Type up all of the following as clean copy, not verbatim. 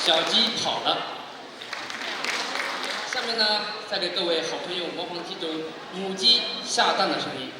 小鸡跑了。下面呢，再给各位好朋友模仿几种母鸡下蛋的声音。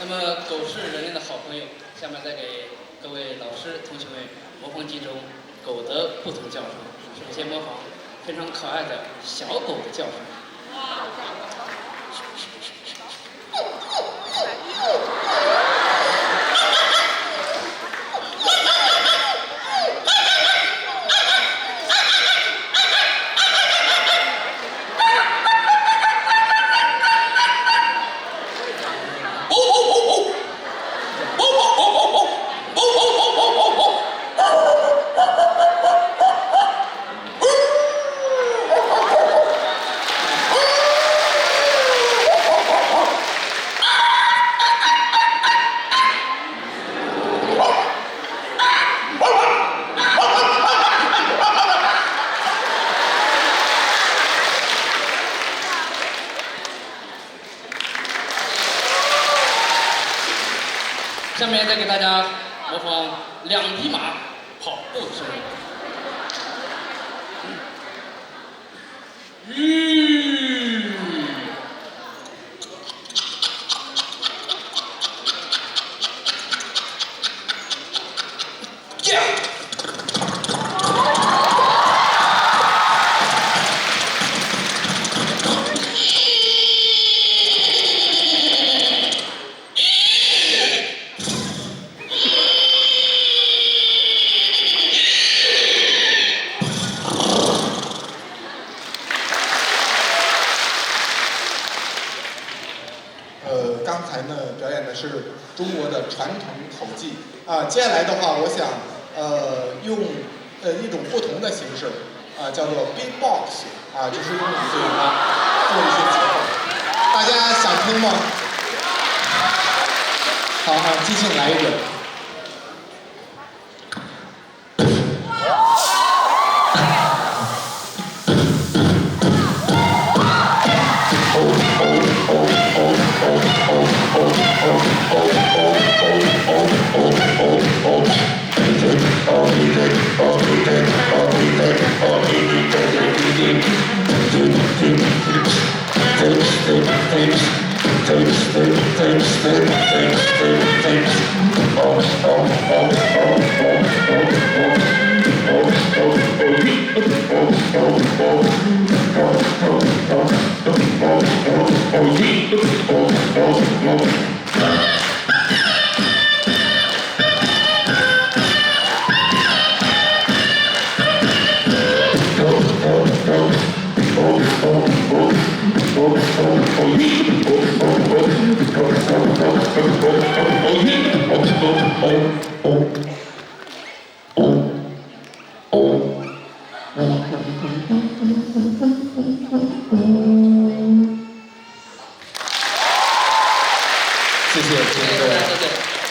那么狗是人类的好朋友，下面再给各位老师同学们模仿几种狗的不同叫声。首先模仿非常可爱的小狗的叫声。下面再给大家模仿2匹马跑步的声音。刚才呢表演的是中国的传统口技啊，接下来的话，我想用一种不同的形式啊，叫做 beatbox 啊，就是用你嘴巴做一些节奏，大家想听吗？好好，即兴来一个。Oh, 谢谢，谢谢各位。谢谢。